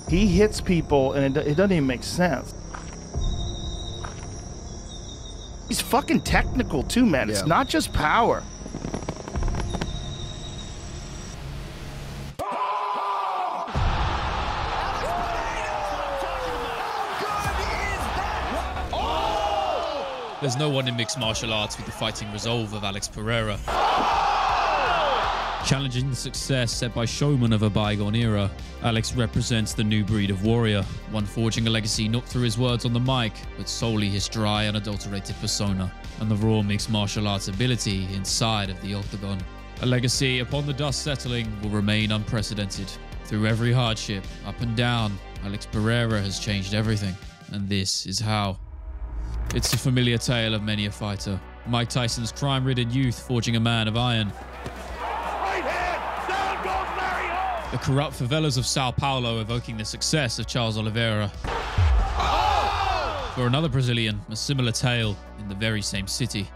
He hits people and it doesn't even make sense. He's fucking technical too, man. It's not just power. There's no one in mixed martial arts with the fighting resolve of Alex Pereira. Challenging the success set by showmen of a bygone era, Alex represents the new breed of warrior, one forging a legacy not through his words on the mic, but solely his dry, unadulterated persona, and the raw mixed martial arts ability inside of the octagon. A legacy, upon the dust settling, will remain unprecedented. Through every hardship, up and down, Alex Pereira has changed everything, and this is how. It's a familiar tale of many a fighter. Mike Tyson's crime-ridden youth forging a man of iron. The corrupt favelas of Sao Paulo evoking the success of Charles Oliveira. For another Brazilian, a similar tale in the very same city.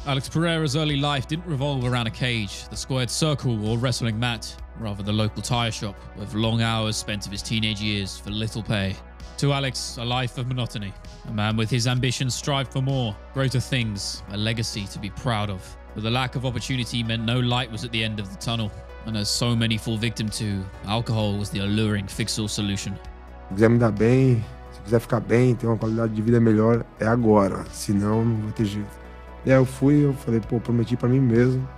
Alex Pereira's early life didn't revolve around a cage, the squared circle or wrestling mat, rather the local tire shop, with long hours spent of his teenage years for little pay. To Alex, a life of monotony. A man with his ambitions strive for more, greater things, a legacy to be proud of. But the lack of opportunity meant no light was at the end of the tunnel. And as so many fall victim to, alcohol was the alluring fix-all solution. Se quiser me dar bem, se quiser ficar bem, ter uma qualidade de vida melhor, é agora. Senão, não vai ter jeito. E aí eu falei, pô, prometi pra mim mesmo,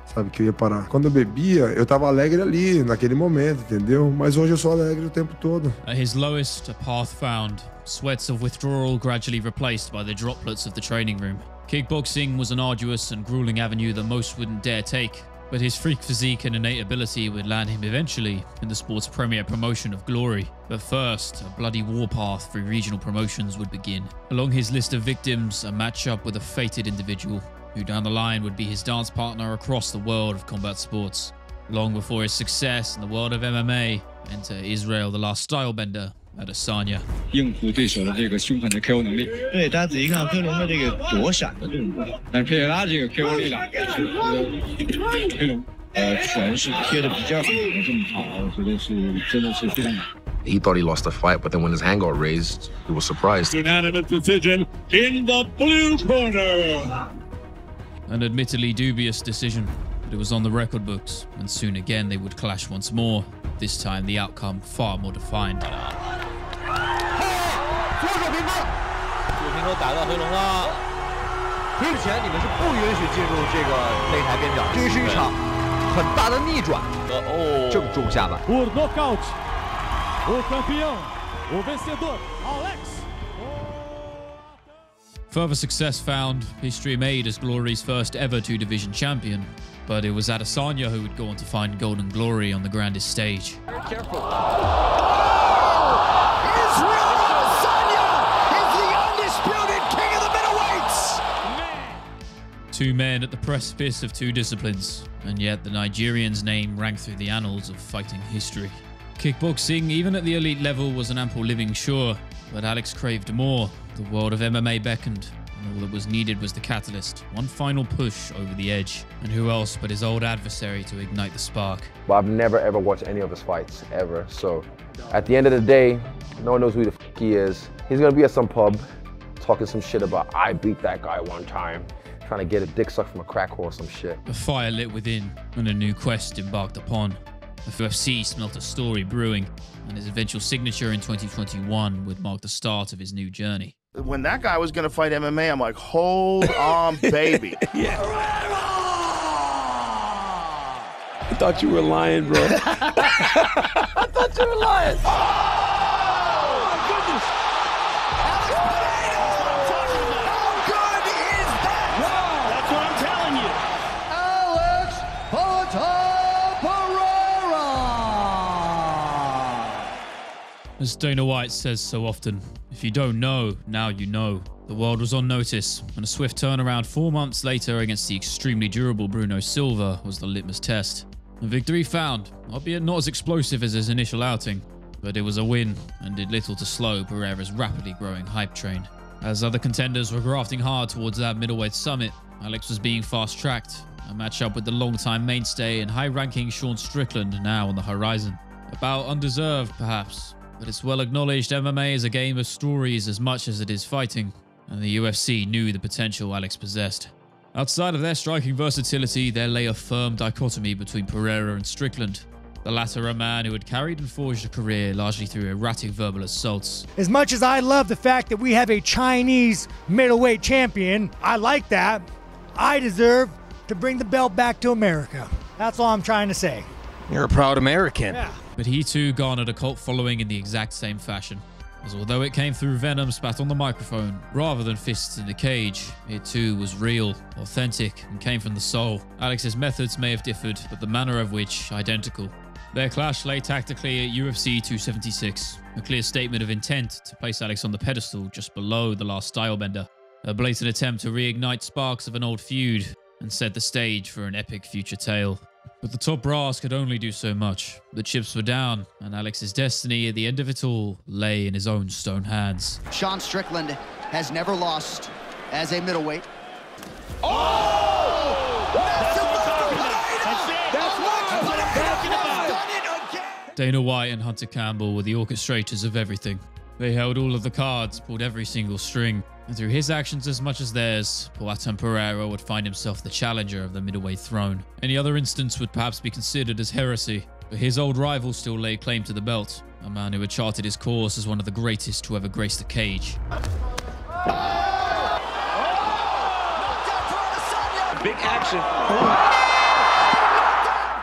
sabe, que eu ia parar. Quando eu bebia, eu tava alegre ali, naquele momento, entendeu? Mas hoje eu sou alegre o tempo todo. At his lowest, a path found. Sweats of withdrawal gradually replaced by the droplets of the training room. Kickboxing was an arduous and grueling avenue that most wouldn't dare take. But his freak physique and innate ability would land him eventually in the sport's premier promotion of Glory. But first, a bloody warpath through regional promotions would begin. Along his list of victims, a matchup with a fated individual, who down the line would be his dance partner across the world of combat sports. Long before his success in the world of MMA, enter Israel the Last Stylebender Adesanya. 应付对手的这个凶狠的 KO 能力。对，大家仔细看飞龙的这个躲闪的动作，但佩雷拉这个 KO 力量是飞龙拳是贴的比较这么好，我觉得是真的是非常难。 He thought he lost the fight, but then when his hand got raised, he was surprised. Unanimous decision in the blue corner. An admittedly dubious decision, but it was on the record books, and soon again they would clash once more. This time the outcome far more defined. 左手平分，左平手打到飞龙了。之前你们是不允许进入这个擂台边角，这是一场很大的逆转。正中下巴。Por nocaute, o campeão, o vencedor, Alex. Further success found, history made as Glory's first ever two-division champion. But it was Adesanya who would go on to find golden glory on the grandest stage. Very careful. Israel Adesanya is the undisputed king of the middleweights! Two men at the precipice of two disciplines, and yet the Nigerian's name rang through the annals of fighting history. Kickboxing, even at the elite level, was an ample living sure, but Alex craved more. The world of MMA beckoned. And all that was needed was the catalyst, one final push over the edge. And who else but his old adversary to ignite the spark? But I've never ever watched any of his fights, ever. So at the end of the day, no one knows who the f he is. He's gonna be at some pub, talking some shit about, I beat that guy one time, trying to get a dick sucked from a crack whore or some shit. A fire lit within, and a new quest embarked upon. The UFC smelt a story brewing, and his eventual signature in 2021 would mark the start of his new journey. When that guy was going to fight MMA, I'm like, hold on, baby. Yeah. I thought you were lying, bro. I thought you were lying. Oh, my goodness. How good is that? Wow, that's what I'm telling you. Alex Pereira. As Dana White says so often, if you don't know, now you know. The world was on notice, and a swift turnaround 4 months later against the extremely durable Bruno Silva was the litmus test. A victory found, albeit not as explosive as his initial outing, but it was a win and did little to slow Pereira's rapidly growing hype train. As other contenders were grafting hard towards that middleweight summit, Alex was being fast-tracked, a matchup with the long-time mainstay and high-ranking Sean Strickland now on the horizon. About undeserved, perhaps, But it's well acknowledged MMA is a game of stories as much as it is fighting, and the UFC knew the potential Alex possessed. Outside of their striking versatility, there lay a firm dichotomy between Pereira and Strickland. The latter a man who had carried and forged a career largely through erratic verbal assaults. As much as I love the fact that we have a Chinese middleweight champion, I like that. I deserve to bring the belt back to America. That's all I'm trying to say. You're a proud American. Yeah. But he too garnered a cult following in the exact same fashion. As although it came through venom spat on the microphone rather than fists in the cage, it too was real, authentic, and came from the soul. Alex's methods may have differed, but the manner of which identical. Their clash lay tactically at UFC 276, a clear statement of intent to place Alex on the pedestal just below the last stylebender, a blatant attempt to reignite sparks of an old feud and set the stage for an epic future tale. But the top brass could only do so much. The chips were down, and Alex's destiny at the end of it all lay in his own stone hands. Sean Strickland has never lost as a middleweight. Oh! That's what I'm talking about! That's what I'm talking about! Done it again! Dana White and Hunter Campbell were the orchestrators of everything. They held all of the cards, pulled every single string, and through his actions as much as theirs, Poatan Pereira would find himself the challenger of the middleweight throne. Any other instance would perhaps be considered as heresy, but his old rival still laid claim to the belt, a man who had charted his course as one of the greatest to ever grace the cage. Big action.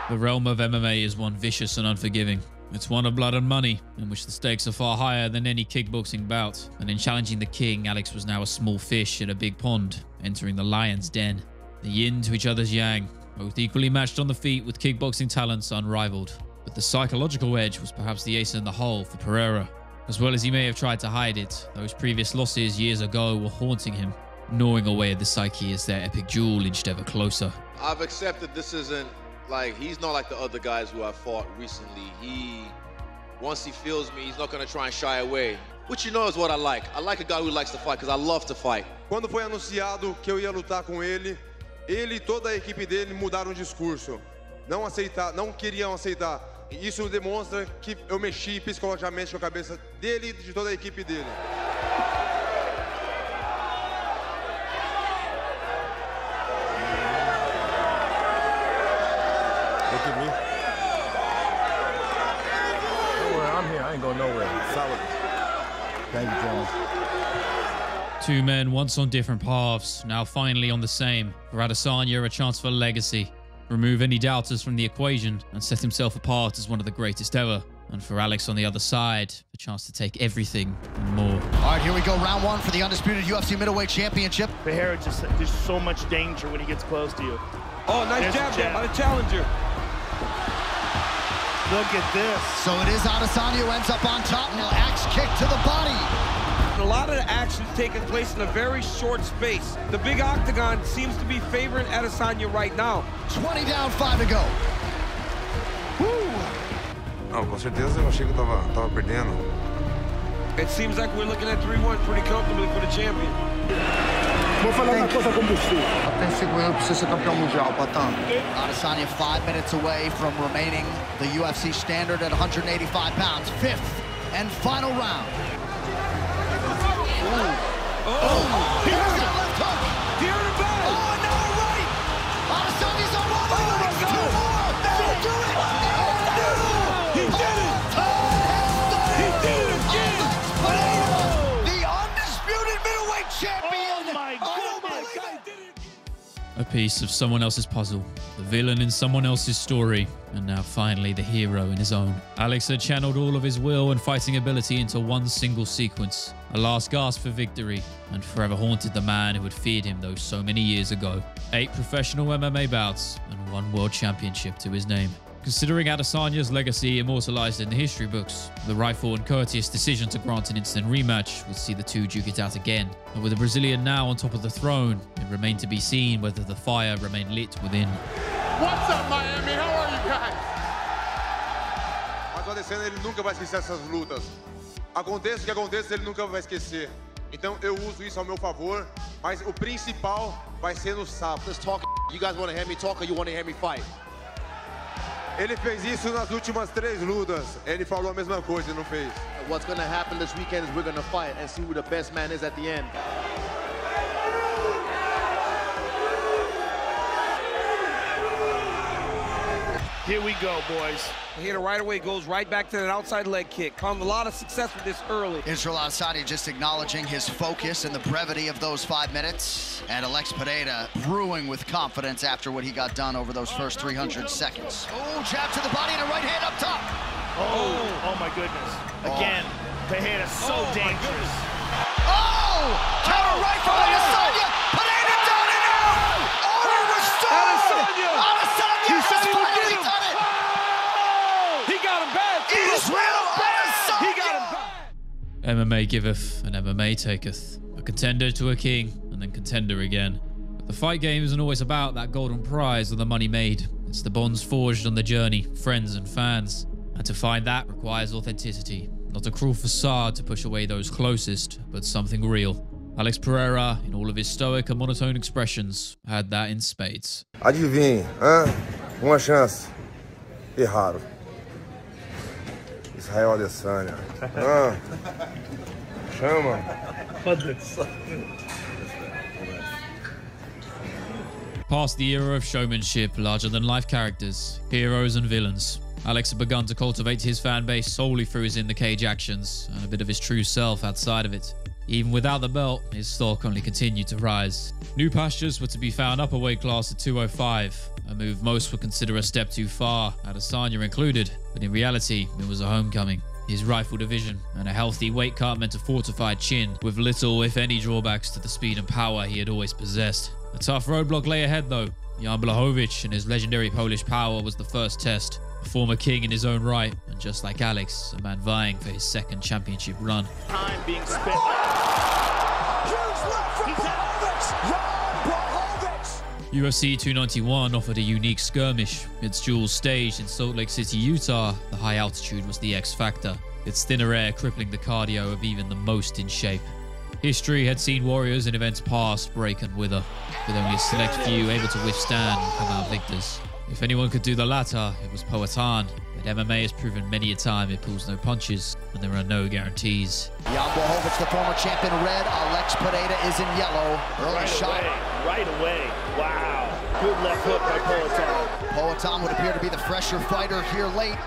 The realm of MMA is one vicious and unforgiving. It's one of blood and money, in which the stakes are far higher than any kickboxing bout. And in challenging the king, Alex was now a small fish in a big pond, entering the lion's den. The yin to each other's yang, both equally matched on the feet with kickboxing talents unrivaled. But the psychological edge was perhaps the ace in the hole for Pereira. As well as he may have tried to hide it, those previous losses years ago were haunting him, gnawing away at the psyche as their epic duel inched ever closer. I've accepted this isn't like, he's not like the other guys who I've fought recently. Once he feels me, he's not gonna try and shy away. Which you know is what I like. I like a guy who likes to fight because I love to fight. Quando foi anunciado que eu ia lutar com ele e toda a equipe dele mudaram o discurso. Não queriam aceitar. E isso demonstra que eu mexi psicologicamente com a cabeça dele e de toda a equipe dele. Look at me. Don't worry, I'm here. I ain't going nowhere. Solid. Thank you, gentlemen. Two men once on different paths, now finally on the same. For Adesanya, a chance for legacy. Remove any doubters from the equation and set himself apart as one of the greatest ever. And for Alex on the other side, the chance to take everything and more. All right, here we go. Round one for the undisputed UFC middleweight championship. Pereira there's so much danger when he gets close to you. Oh, nice jab there by the challenger. Look at this. So it is Adesanya who ends up on top. Now axe kick to the body. A lot of the action's taking place in a very short space. The big octagon seems to be favoring Adesanya right now. 20 down, 5 to go. Não, com certeza eu achei que eu tava perdendo. It seems like we're looking at 3-1 pretty comfortably for the champion. Vou falar uma coisa com você. Até 5 minutos pra você ser campeão mundial, Patão. Adesanya 5 minutes away from remaining the UFC standard at 185 pounds. 5th and final round. Here's that left hook. Here in the back. Oh, and now a right. Adesanya's on one leg. 2 more. That'll do it. He did it. He did it again. Pereira, the undisputed middleweight champion. Oh my goodness. A piece of someone else's puzzle, the villain in someone else's story, and now finally the hero in his own. Alex had channeled all of his will and fighting ability into one single sequence, a last gasp for victory, and forever haunted the man who had feared him those so many years ago. 8 professional MMA bouts and 1 world championship to his name. Considering Adesanya's legacy immortalized in the history books, the rightful and courteous decision to grant an instant rematch would see the two duke it out again. And with the Brazilian now on top of the throne, it remained to be seen whether the fire remained lit within. What's up, Miami? How are you guys? Mas o Adesanya, ele nunca vai esquecer essas lutas. Aconteça o que aconteça, ele nunca vai esquecer. Então eu uso isso ao meu favor, mas o principal vai ser no sábado. Let's talk. You guys want to hear me talk or you want to hear me fight? Ele fez isso nas últimas 3 lutas. Ele falou a mesma coisa e não fez. what's going to happen this weekend is we're going to fight and see who the best man is at the end. Here we go, boys. Pereira right away goes right back to that outside leg kick. Found a lot of success with this early. Israel Adesanya just acknowledging his focus and the brevity of those 5 minutes. And Alex Pereira brewing with confidence after what he got done over those first 300 seconds. Oh, jab to the body and a right hand up top. Oh my goodness. Again, Pereira so dangerous. Oh, counter right from Adesanya. Pereira down and out. Order restored. Adesanya has finally done it. He got him bad. Israel Adesanya. He got him bad. MMA giveth and MMA taketh. A contender to a king and then contender again. But the fight game isn't always about that golden prize or the money made. It's the bonds forged on the journey, friends and fans. And to find that requires authenticity. Not a cruel facade to push away those closest, but something real. Alex Pereira, in all of his stoic and monotone expressions, had that in spades. Adivinhe, hein? Uma chance. Erraram. Israel Adesanya. Chama. Past the era of showmanship, larger-than-life characters, heroes and villains, Alex had begun to cultivate his fan base solely through his in-the-cage actions and a bit of his true self outside of it. Even without the belt, his stock only continued to rise. New pastures were to be found up a weight class at 205, a move most would consider a step too far, Adesanya included, but in reality, it was a homecoming. His rifle division and a healthy weight cut meant a fortified chin, with little, if any, drawbacks to the speed and power he had always possessed. A tough roadblock lay ahead though. Jan Blachowicz and his legendary Polish power was the first test. A former king in his own right, and just like Alex, a man vying for his second championship run. Time being spent. UFC 291 offered a unique skirmish. Its duel staged in Salt Lake City, Utah, the high altitude was the X factor, its thinner air crippling the cardio of even the most in shape. History had seen warriors in events past break and wither, with only a select few able to withstand and come out victors. If anyone could do the latter, it was Poatan, but MMA has proven many a time it pulls no punches, and there are no guarantees. Jan Blachowicz, the former champ in red. Alex Pereira is in yellow. Early shot. Right away. Wow. Good left hook by Poatan. Poatan would appear to be the fresher fighter here late.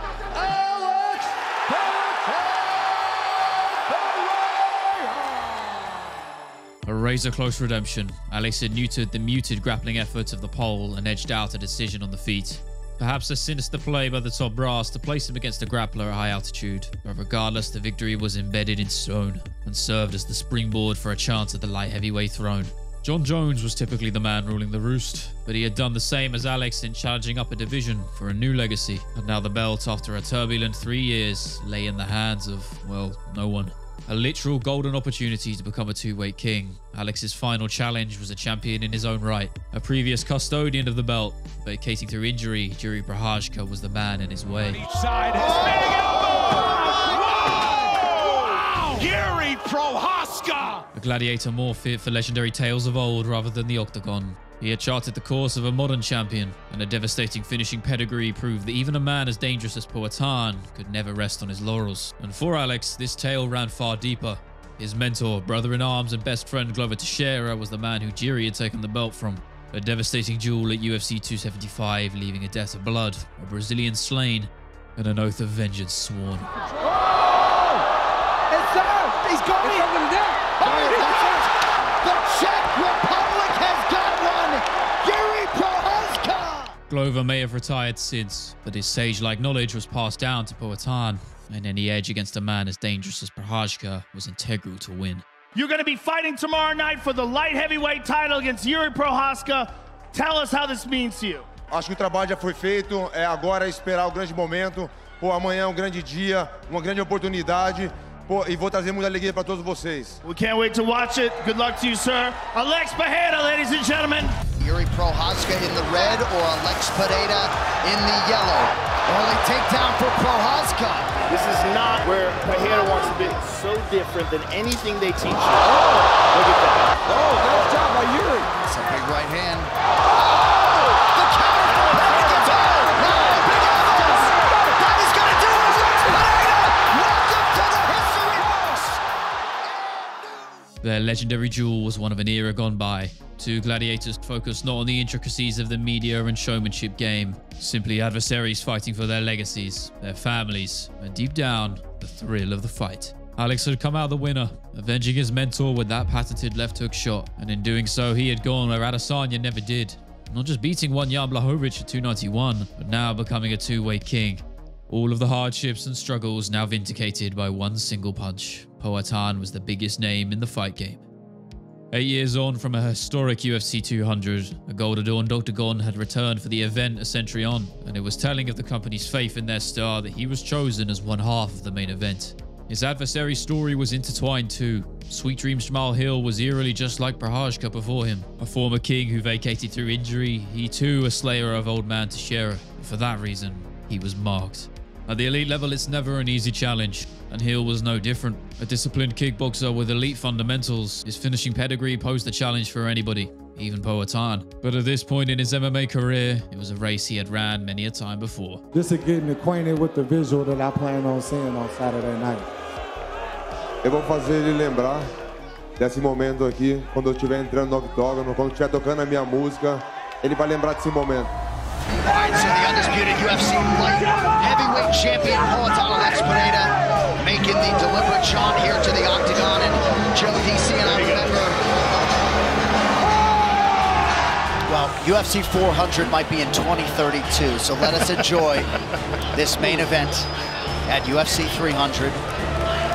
A razor-close redemption. Alex had neutered the muted grappling efforts of the pole and edged out a decision on the feet. Perhaps a sinister play by the top brass to place him against a grappler at high altitude, but regardless, the victory was embedded in stone and served as the springboard for a chance at the light heavyweight throne. John Jones was typically the man ruling the roost, but he had done the same as Alex in challenging up a division for a new legacy. And now the belt, after a turbulent 3 years, lay in the hands of, well, no one. A literal golden opportunity to become a two-weight king. Alex's final challenge was a champion in his own right. A previous custodian of the belt, vacating through injury, Jiri Prochazka was the man in his way. Side spinning elbow! Jiri Prochazka! A gladiator more fit for legendary tales of old rather than the octagon. He had charted the course of a modern champion, and a devastating finishing pedigree proved that even a man as dangerous as Poatan could never rest on his laurels. And for Alex, this tale ran far deeper. His mentor, brother-in-arms and best friend Glover Teixeira was the man who Jiri had taken the belt from. A devastating duel at UFC 275, leaving a debt of blood, a Brazilian slain, and an oath of vengeance sworn. Oh! It's there! He's got it! The Czech Republic has got one! Jiri Prochazka! Glover may have retired since, but his sage-like knowledge was passed down to Poatan, and any edge against a man as dangerous as Prochazka was integral to win. You're going to be fighting tomorrow night for the light heavyweight title against Jiri Prochazka. Tell us how this means to you. Acho que o trabalho já foi feito, agora é esperar o grande momento. Pô, amanhã é um grande dia, uma grande oportunidade. Pô, e vou trazer muita alegria para todos vocês. We can't wait to watch it. Good luck to you, sir. Alex Pereira, ladies and gentlemen. Jiri Prochazka in the red or Alex Pereira in the yellow. Early takedown for Prochazka. This is not where Pereira wants to be. So different than anything they teach you. Oh, look at that. Oh, nice job by Jiri. It's a big right hand. Oh! The counter from Pereira. No, big elbows. That is going to do it. Alex Pereira, welcome to the history Their legendary duel was one of an era gone by. Two gladiators focused not on the intricacies of the media and showmanship game, simply adversaries fighting for their legacies, their families, and deep down, the thrill of the fight. Alex had come out the winner, avenging his mentor with that patented left hook shot, and in doing so, he had gone where Adesanya never did. Not just beating one Jan Blachowicz at 291, but now becoming a two-weight king. All of the hardships and struggles now vindicated by one single punch. Poatan was the biggest name in the fight game. 8 years on from a historic UFC 200, a gold-adorned octagon had returned for the event a century on, and it was telling of the company's faith in their star that he was chosen as one half of the main event. His adversary's story was intertwined too. Sweet Dream Jamal Hill was eerily just like Prochazka before him, a former king who vacated through injury, he too a slayer of old man Teixeira. For that reason, he was marked. At the elite level, it's never an easy challenge, and Hill was no different. A disciplined kickboxer with elite fundamentals, his finishing pedigree posed a challenge for anybody, even Poatan. But at this point in his MMA career, it was a race he had ran many a time before. This is getting acquainted with the visual that I plan on seeing on Saturday night. Eu vou fazer ele lembrar desse momento aqui, quando eu estiver entrando no octógono, quando estiver tocando a minha música, ele vai lembrar desse momento. All right, so the undisputed UFC light heavyweight champion Alex Pereira making the deliberate jaunt here to the octagon, and Joe DC and I remember. Well, UFC 400 might be in 2032, so let us enjoy this main event at UFC 300.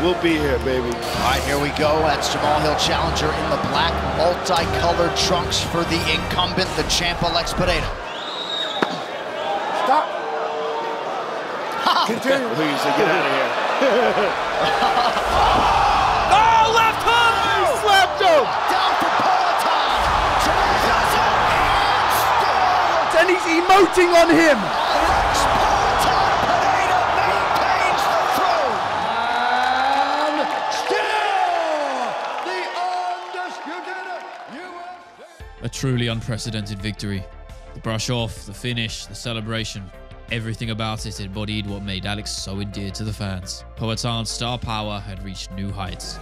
We'll be here, baby. All right, here we go. That's Jamal Hill challenger in the black multicolored trunks for the incumbent, the champ Alex Pereira. Stop. Continue. Please, get out of here. Oh, left hook! He slapped him. Down for Poatan. Jamal does it, and still. And he's emoting on him. A truly unprecedented victory. The brush off, the finish, the celebration, everything about it embodied what made Alex so endeared to the fans. Poatan's star power had reached new heights.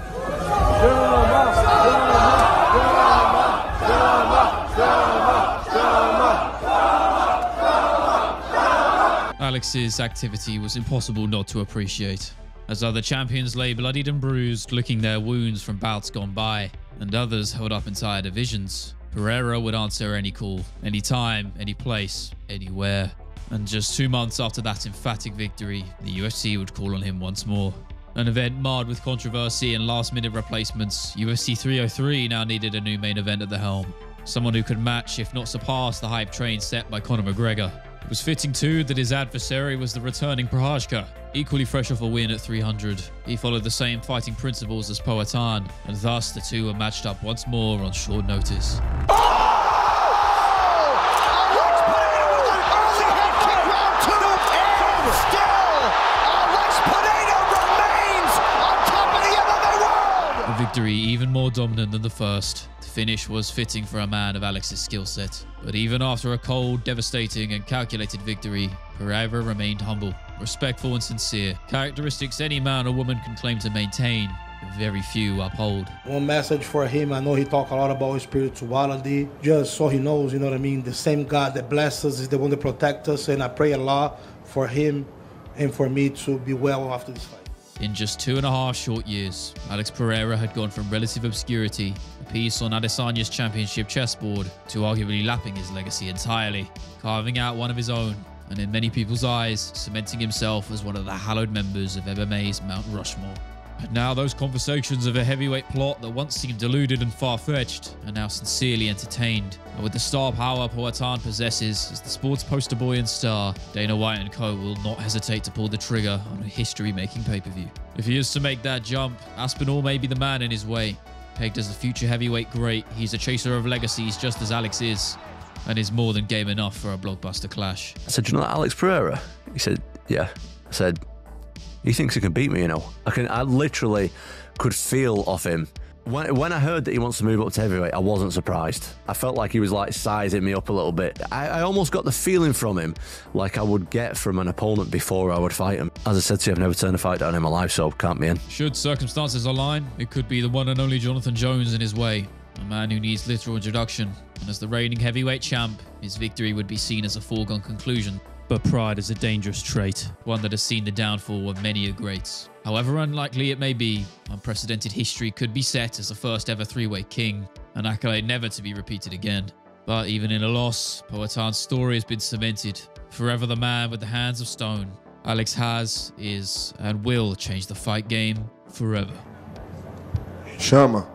Alex's activity was impossible not to appreciate, as other champions lay bloodied and bruised, licking their wounds from bouts gone by, and others held up entire divisions. Pereira would answer any call, any time, any place, anywhere. And just 2 months after that emphatic victory, the UFC would call on him once more. An event marred with controversy and last-minute replacements, UFC 303 now needed a new main event at the helm. Someone who could match, if not surpass, the hype train set by Conor McGregor. It was fitting too that his adversary was the returning Prochazka, equally fresh off a win at 300. He followed the same fighting principles as Poatan, and thus the two were matched up once more on short notice. A victory even more dominant than the first. The finish was fitting for a man of Alex's skill set. But even after a cold, devastating and calculated victory, Pereira remained humble, respectful and sincere. Characteristics any man or woman can claim to maintain, but very few uphold. One message for him, I know he talk a lot about spirituality, just so he knows, you know what I mean, the same God that blesses us is the one that protects us, and I pray a lot for him and for me to be well after this fight. In just 2.5 short years, Alex Pereira had gone from relative obscurity, a piece on Adesanya's championship chessboard, to arguably lapping his legacy entirely, carving out one of his own, and in many people's eyes, cementing himself as one of the hallowed members of MMA's Mount Rushmore. But now those conversations of a heavyweight plot that once seemed deluded and far-fetched are now sincerely entertained. And with the star power Poatan possesses as the sport's poster boy and star, Dana White & Co. will not hesitate to pull the trigger on a history-making pay-per-view. If he is to make that jump, Aspinall may be the man in his way. Pegged as the future heavyweight great, he's a chaser of legacies just as Alex is, and is more than game enough for a blockbuster clash. I said, "Do you know that Alex Pereira?" He said, "Yeah." I said, "He thinks he can beat me, you know." I literally could feel off him When I heard that he wants to move up to heavyweight, I wasn't surprised. I felt like he was like sizing me up a little bit. I almost got the feeling from him like I would get from an opponent before I would fight him. As I said to you, I've never turned a fight down in my life, so can't be in. Should circumstances align, it could be the one and only Jonathan Jones in his way. A man who needs literal introduction. And as the reigning heavyweight champ, his victory would be seen as a foregone conclusion. But pride is a dangerous trait, one that has seen the downfall of many a greats. However unlikely it may be, unprecedented history could be set as the first ever three-way king, an accolade never to be repeated again. But even in a loss, Poatan's story has been cemented. Forever the man with the hands of stone, Alex has, is, and will change the fight game forever. Chama.